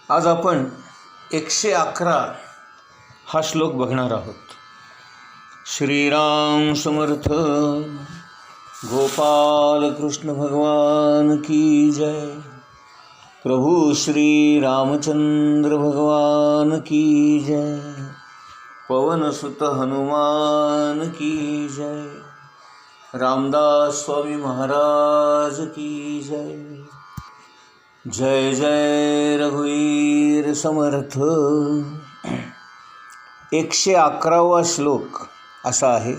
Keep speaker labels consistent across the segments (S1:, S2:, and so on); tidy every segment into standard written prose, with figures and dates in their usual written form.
S1: आज आपण 111 हा श्लोक बघणार आहोत. श्रीराम समर्थ. गोपाल कृष्ण भगवान की जय. प्रभु श्री रामचंद्र भगवान की जय. पवन सुत हनुमान की जय. रामदास स्वामी महाराज की जय. जय जय रघुवीर समर्थ. 111वा श्लोक असा आहे.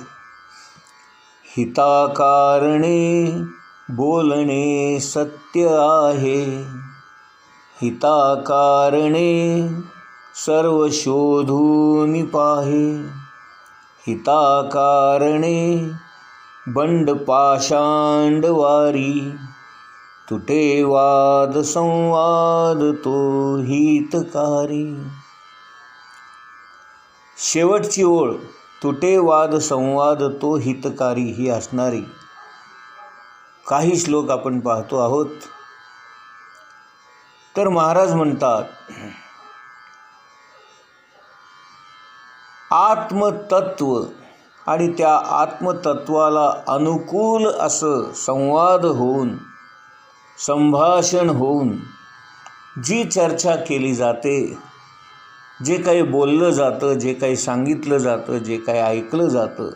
S1: हिताकारणे बोलणे सत्य आहे. हिताकारणे सर्व शोधून पाहे. हिताकारणे बंड पाषांड वारी. तुटे वाद संवाद तो हितकारी. शेवटची ओळ तुटे वाद संवाद तो हितकारी ही असणारी काही श्लोक आपण पाहतो आहोत. तर महाराज म्हणतात, आत्मतत्व आणि त्या आत्मतत्वाला अनुकूल असं संवाद होऊन, संभाषण होऊन जी चर्चा केली जाते, जे काही बोललं जातं, जे काही सांगितलं जातं, जे काही ऐकलं जातं,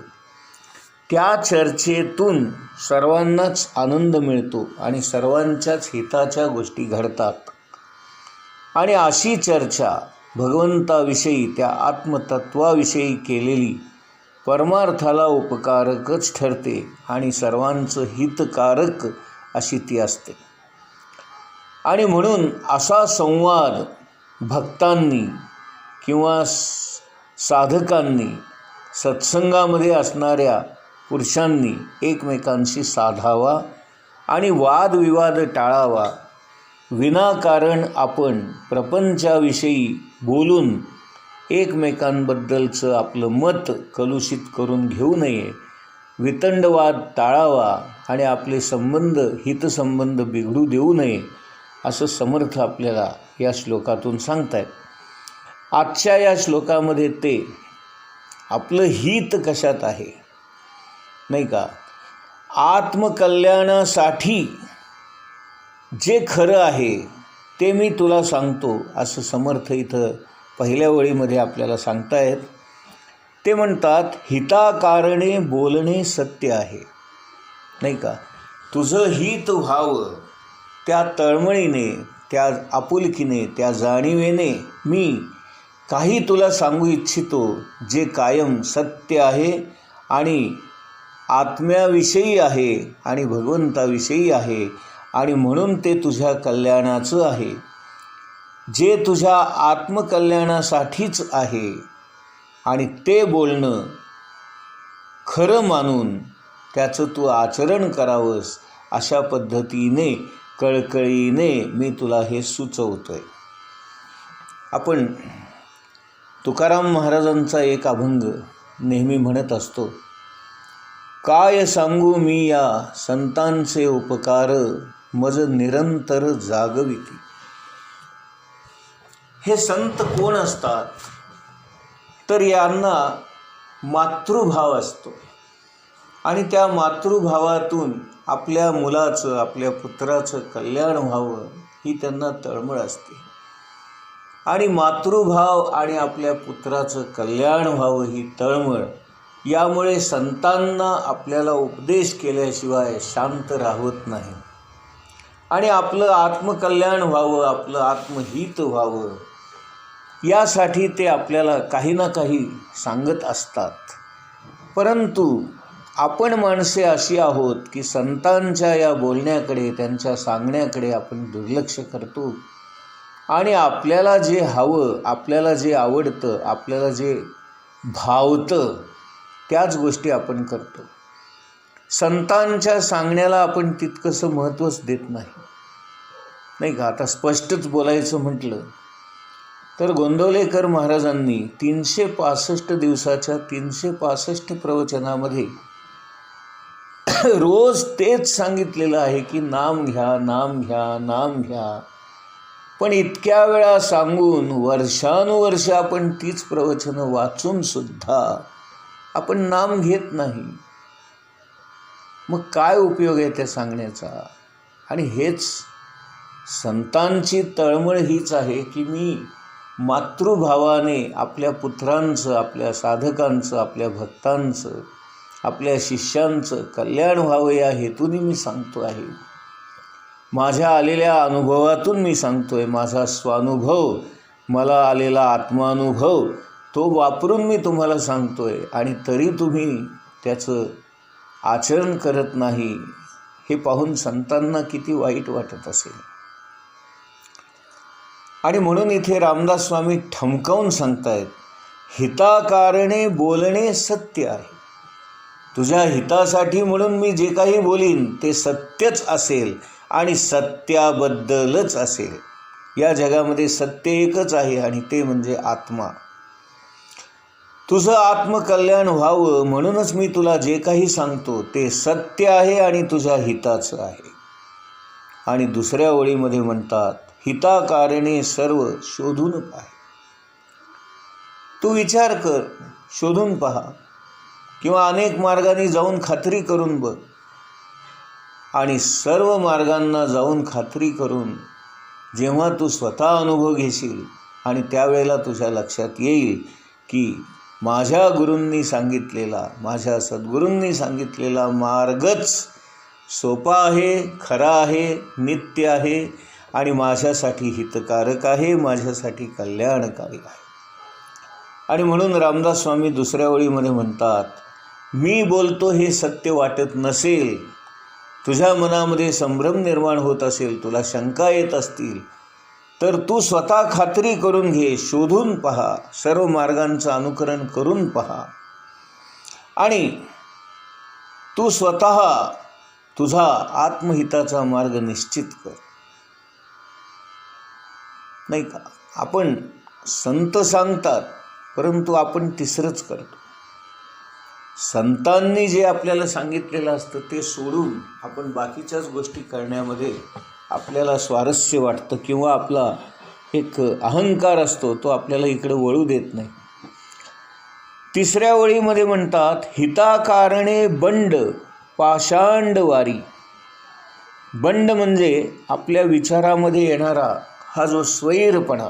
S1: त्या चर्चेतून सर्वांनाच आनंद मिळतो आणि सर्वांच्याच हिताच्या गोष्टी घडतात. आणि अशी चर्चा भगवंताविषयी, त्या आत्मतत्वाविषयी केलेली परमार्थाला उपकारकच ठरते आणि सर्वांचं हितकारक अशी ती असते. आणि म्हणून असा संवाद भक्तांनी किंवा साधकांनी, सत्संगामध्ये असणाऱ्या पुरुषांनी एकमेकांशी साधावा आणि वादविवाद टाळावा. विनाकारण आपण प्रपंचाविषयी बोलून एकमेकांबद्दलचं आपलं मत कलुषित करून घेऊ नये. वितंडवाद टाळावा आणि आपले संबंध, हितसंबंध बिघडू देऊ नये असं समर्थ आपल्याला या श्लोकातून सांगतायत. आजच्या या श्लोकामध्ये ते आपलं हित कशात आहे, नाही का, आत्मकल्याणासाठी जे खरं आहे ते मी तुला सांगतो असं समर्थ इथं पहिल्या ओळीमध्ये आपल्याला सांगतायत. ते म्हणतात, हिताकारणे बोलणे सत्य आहे, नाही का. तुझं हित व्हावं त्या तळमळीने, त्या आपुलकीने, त्या जाणीवेने मी काही तुला सांगू इच्छितो जे कायम सत्य आहे आणि आत्म्याविषयी आहे आणि भगवंताविषयी आहे आणि म्हणून ते तुझ्या कल्याणाचं आहे, जे तुझ्या आत्मकल्याणासाठीच आहे. आणि ते बोलणं खरं मानून त्याचं तू आचरण करावंस अशा पद्धतीने, कळकळीने मी तुला हे सुचवतो आहे. आपण तुकाराम महाराजांचा एक अभंग नेहमी म्हणत असतो, काय सांगू मी या संतांचे उपकार, मज निरंतर जागविती. हे संत कोण असतात तर यांना मातृभाव असतो आणि त्या मातृभावातून आपल्या मुलाचं, आपल्या पुत्राचं कल्याण व्हावं ही त्यांना तळमळ असते. आणि मातृभाव आणि आपल्या पुत्राचं कल्याण व्हावं ही तळमळ, यामुळे संतांना आपल्याला उपदेश केल्याशिवाय शांत राहत नाही. आणि आपलं आत्मकल्याण व्हावं, आपलं आत्महित व्हावं यासाठी ते आपल्याला काही ना काही सांगत असतात. परंतु आपण माणसे अशी आहोत की संतांच्या या बोलण्याकडे, त्यांच्या सांगण्याकडे आपण दुर्लक्ष करतो आणि आपल्याला जे हवं, आपल्याला जे आवडतं, आपल्याला जे भावतं त्याच गोष्टी आपण करतो. संतांच्या सांगण्याला आपण तितकंसं महत्त्वच देत नाही, नाही का. आता स्पष्टच बोलायचं म्हटलं तर गोंदवलेकर महाराजांनी 365 दिवसाच्या 365 प्रवचनामध्ये रोज तेच सांगितलेलं आहे की नाम घ्या, नाम घ्या, नाम घ्या. पण इतक्या वेळा सांगून वर्षानुवर्ष आपण तीच प्रवचनं वाचून सुद्धा आपण नाम घेत नाही. मग काय उपयोग आहे त्या सांगण्याचा? आणि हेच संतांची तळमळ हीच आहे की मी मातृभावाने आपल्या पुत्रांचं, आपल्या साधकांचं, आपल्या भक्तांचं, आपल्या शिष्यांचं कल्याण व्हावं या हेतूने मी सांगतो आहे. माझ्या आलेल्या अनुभवातून मी सांगतो आहे. माझा स्वानुभव, मला आलेला आत्मानुभव तो वापरून मी तुम्हाला सांगतो आहे. आणि तरी तुम्ही त्याचं आचरण करत नाही, हे पाहून संतांना किती वाईट वाटत असेल. आणि म्हणून इथे रामदास स्वामी ठमकावून सांगतायत, हिताकारणे बोलणे सत्य आहे. तुझ्या हितासाठी म्हणून मी जे काही बोलीन ते सत्यच असेल आणि सत्याबद्दलच असेल. या जगामध्ये सत्य एकच आहे आणि ते म्हणजे आत्मा. तुझं आत्मकल्याण व्हावं म्हणूनच मी तुला जे काही सांगतो ते सत्य आहे आणि तुझ्या हिताचं आहे. आणि दुसऱ्या ओळीमध्ये म्हणतात, हिताकारणे सर्व शोधून पाहे. तू विचार कर, शोधून पहा, किंवा अनेक मार्गाने जाऊन खात्री करून बघ. आणि सर्व मार्गांना जाऊन खात्री करून जेव्हा तू स्वतः अनुभव घेशील आणि त्यावेळेला तुझ्या लक्षात येईल की माझ्या गुरूंनी सांगितलेला, माझ्या सद्गुरूंनी सांगितलेला मार्गच सोपा आहे, खरा आहे, नित्य आहे आणि माझ्यासाठी हितकारक आहे, माझ्यासाठी कल्याणकारी आहे. आणि म्हणून रामदास स्वामी दुसऱ्या ओळीमध्ये म्हणतात, मी बोलतो हे सत्य वाटत नसेल, तुझ्या मनामध्ये संभ्रम निर्माण होत असेल, तुला शंका येत असतील, तर तू स्वतः खात्री करून घे, शोधून पहा, सर्व मार्गांचं अनुकरण करून पहा आणि तू स्वतः तुझा आत्महिताचा मार्ग निश्चित कर. नाही का? आपण संत सांगतात परंतु आपण तिसरंच करतो. संतांनी जे आपल्याला सांगितलेलं असतं ते सोडून आपण बाकीच्याच गोष्टी करण्यामध्ये आपल्याला स्वारस्य वाटतं किंवा आपला एक अहंकार असतो, तो आपल्याला इकडे वळू देत नाही. तिसऱ्या ओळीमध्ये म्हणतात, हिताकारणे बंड पाषांड वारी. बंड म्हणजे आपल्या विचारामध्ये येणारा हा जो स्वैरपणा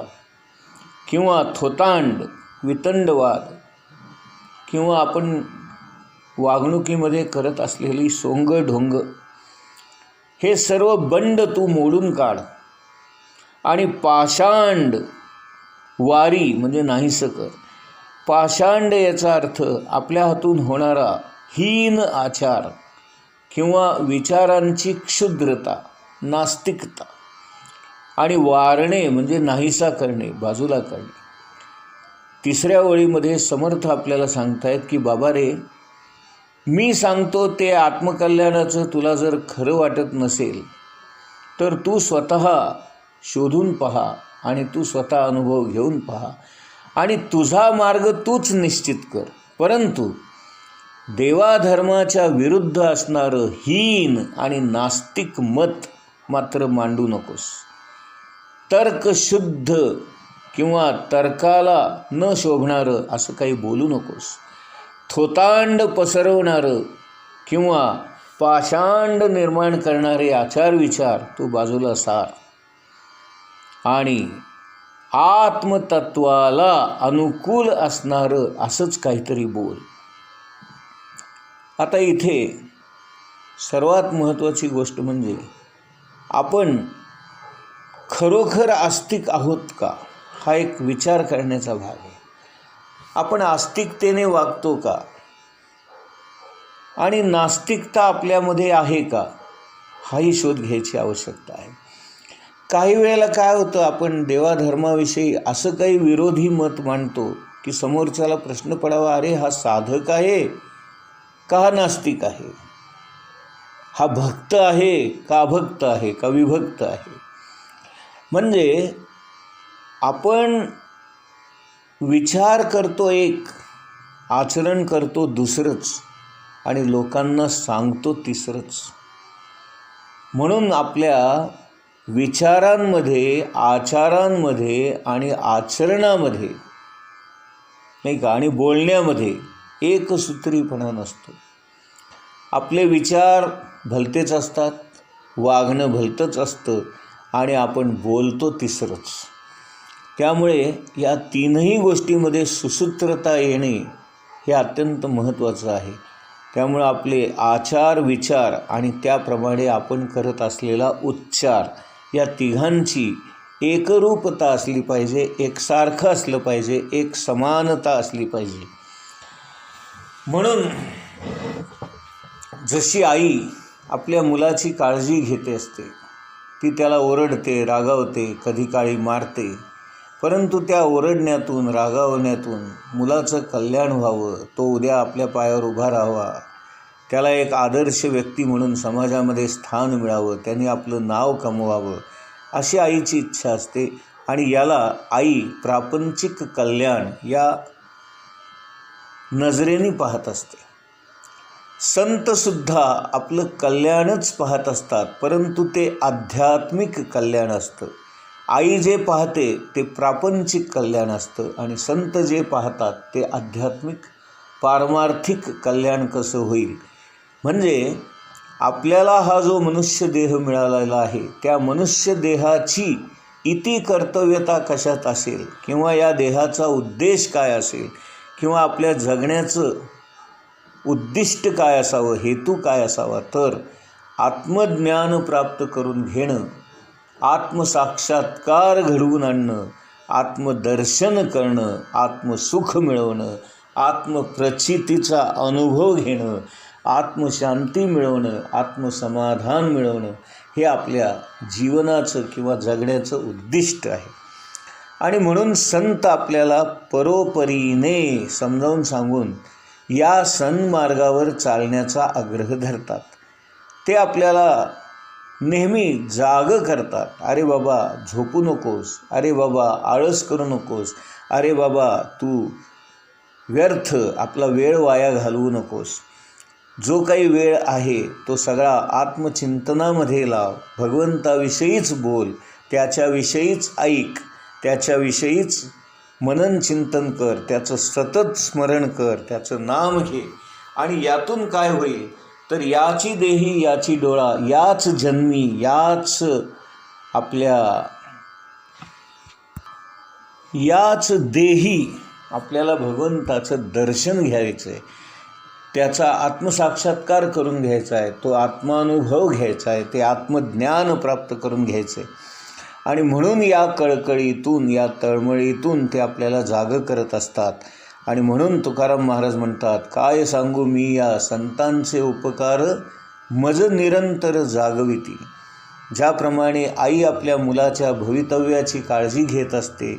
S1: किंवा थोतांड, वितंडवाद किंवा आपण वागणुकीमध्ये करत असलेली सोंगढोंग, हे सर्व बंड तू मोडून काढ. आणि पाषांड वारी म्हणजे नाहीसं कर. पाषांड याचा अर्थ आपल्या हातून होणारा हीन आचार किंवा विचारांची क्षुद्रता, नास्तिकता. आणि वारणे म्हणजे नाहीसा करणे, बाजूला करणे. तिसऱ्या ओळीमध्ये समर्थ आपल्याला सांगतायत की बाबा रे, मी सांगतो ते आत्मकल्याणाचं तुला जर खरं वाटत नसेल तर तू स्वतः शोधून पहा आणि तू स्वतः अनुभव घेऊन पहा आणि तुझा मार्ग तूच निश्चित कर. परंतु देवाधर्माच्या विरुद्ध असणारं हीन आणि नास्तिक मत मात्र मांडू नकोस. तर्कशुद्ध किंवा तर्काला न शोभणारं असं काही बोलू नकोस. थोतांड पसरवणारं किंवा पाषांड निर्माण करणारे आचार विचार तू बाजूला सार आणि आत्मतत्वाला अनुकूल असणारं असंच काहीतरी बोल. आता इथे सर्वात महत्त्वाची गोष्ट म्हणजे आपण खरोखर आस्तिक आहोत का, हा एक विचार करण्याचा भाग आहे. आपण आस्तिकतेने वागतो का आणि नास्तिकता आपल्यामध्ये आहे का, हाही शोध घ्यायची आवश्यकता आहे. काही वेळेला काय होतं, आपण देवाधर्माविषयी असं काही विरोधी मत मांडतो की समोरच्याला प्रश्न पडावा, अरे हा साधक आहे का हा नास्तिक आहे, हा भक्त आहे का अभक्त आहे का विभक्त आहे. म्हणजे आपण विचार करतो एक, आचरण करतो दुसरंच आणि लोकांना सांगतो तिसरंच. म्हणून आपल्या विचारांमध्ये, आचारांमध्ये आणि आचरणामध्ये, नाही का, आणि बोलण्यामध्ये एकसूत्रीपणा नसतो. आपले विचार भलतेच असतात, वागणं भलतंच असतं आणि आपण बोलतो तिसरंच. त्यामुळे या तीनही गोष्टीमध्ये सुसूत्रता येणे हे अत्यंत महत्त्वाचं आहे. त्यामुळे आपले आचार, विचार आणि त्याप्रमाणे आपण करत असलेला उच्चार या तिघांची एकरूपता असली पाहिजे, एकसारखं असलं पाहिजे, एक समानता असली पाहिजे. म्हणून जशी आई आपल्या मुलाची काळजी घेते असते, ती त्याला ओरडते, रागावते, कधी काळी मारते, परंतु त्या ओरडण्यातून, रागावण्यातून मुलाचं कल्याण व्हावं, तो उद्या आपल्या पायावर उभा राहावा, त्याला एक आदर्श व्यक्ती म्हणून समाजामध्ये स्थान मिळावं, त्यांनी आपलं नाव कमवावं, अशी आईची इच्छा असते. आणि याला आई प्रापंचिक कल्याण या नजरेने पाहत असते. संतसुद्धा आपलं कल्याणच पाहत असतात, परंतु ते आध्यात्मिक कल्याण असतं. आई जे पाहते ते प्रापंचिक कल्याण असतं आणि संत जे पाहतात ते आध्यात्मिक पारमार्थिक कल्याण कसं होईल. म्हणजे आपल्याला हा जो मनुष्य देह मिळालेला आहे, त्या मनुष्य देहाची इति कर्तव्यता कशात असेल, किंवा या देहाचा उद्देश काय असेल, किंवा आपल्या जगण्याचं उद्दिष्ट काय असावं, हेतू काय असावा, तर आत्मज्ञान प्राप्त करून घेणं, आत्मसाक्षात्कार घडवून आणणं, आत्मदर्शन करणं, आत्मसुख मिळवणं, आत्मप्रचितीचा अनुभव घेणं, आत्मशांती मिळवणं, आत्मसमाधान मिळवणं, हे आपल्या जीवनाचं किंवा जगण्याचं उद्दिष्ट आहे. आणि म्हणून संत आपल्याला परोपरीने समजावून सांगून या सन्मार्गावर चालण्याचा आग्रह धरतात. ते आपल्याला नेहमी जाग करतात. अरे बाबा झोपू नकोस, अरे बाबा आळस करू नकोस, अरे बाबा तू व्यर्थ आपला वेळ वाया घालवू नकोस. जो काही वेळ आहे तो सगळा आत्मचिंतनामध्ये लाव, भगवंताविषयीच बोल, त्याच्याविषयीच ऐक, त्याच्याविषयीच मनन चिंतन कर, त्याचं सतत स्मरण कर, त्याचं नाम घे. आणि यातून काय होईल तर याची देही याची डोळा, याच जन्मी याच देही आपल्याला भगवंताचं दर्शन घ्यायचं आहे, त्याचा आत्मसाक्षात्कार करून घ्यायचा आहे, तो आत्मानुभव घ्यायचा आहे, ते आत्मज्ञान प्राप्त करून घ्यायचं आहे. आणि म्हणून या कळकळीतून, या तळमळीतून ते आपल्याला जागं करत असतात. आणि म्हणून तुकाराम महाराज म्हणतात, काय सांगू मी या संतांचे उपकार मज निरंतर जागविती. ज्याप्रमाणे आई आपल्या मुलाच्या भवितव्याची काळजी घेत असते,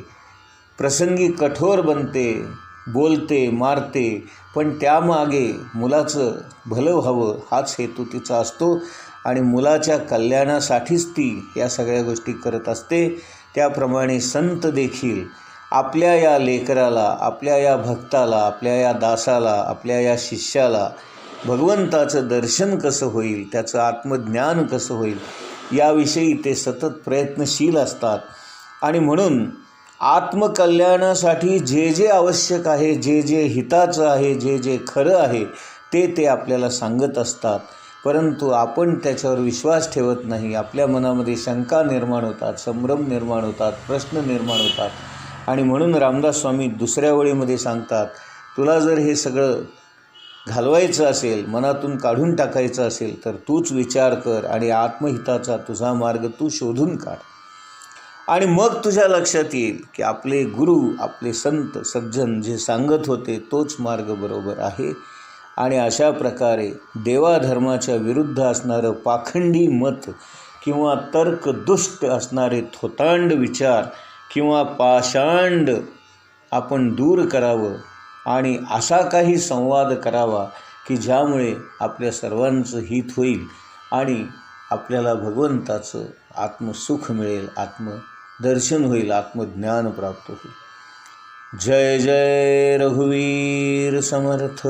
S1: प्रसंगी कठोर बनते, बोलते, मारते, पण त्यामागे मुलाचं भलं व्हावं हाच हेतू तिचा असतो आणि मुलाच्या कल्याणासाठीच ती या सगळ्या गोष्टी करत असते. त्याप्रमाणे संत देखील आपल्या या लेकराला, आपल्या या भक्ताला, आपल्या या दासाला, आपल्या या शिष्याला भगवंताचं दर्शन कसं होईल, त्याचं आत्मज्ञान कसं होईल, याविषयी ते सतत प्रयत्नशील असतात. आणि म्हणून आत्मकल्याणासाठी जे जे आवश्यक आहे, जे जे हिताचं आहे, जे जे खरं आहे, ते आपल्याला सांगत असतात. परंतु आपण त्याच्यावर विश्वास ठेवत नाही. आपल्या मनामध्ये शंका निर्माण होतात, संभ्रम निर्माण होतात, प्रश्न निर्माण होतात. आणि म्हणून रामदास स्वामी दुसऱ्या ओळीमध्ये सांगतात, तुला जर हे सगळं घालवायचं असेल, मनातून काढून टाकायचं असेल, तर तूच विचार कर आणि आत्महिताचा तुझा मार्ग तू शोधून काढ. आणि मग तुझ्या लक्षात येईल की आपले गुरु, आपले संत सज्जन जे सांगत होते तोच मार्ग बरोबर आहे. आणि अशा प्रकारे देवाधर्माच्या विरुद्ध असणारं पाखंडी मत किंवा तर्कदुष्ट असणारे थोतांड विचार किंवा पाषांड आपण दूर करावं आणि असा काही संवाद करावा की ज्यामुळे आपल्या सर्वांचं हित होईल आणि आपल्याला भगवंताचं आत्मसुख मिळेल, आत्मदर्शन होईल, आत्मज्ञान प्राप्त होईल. जय जय रघुवीर समर्थ.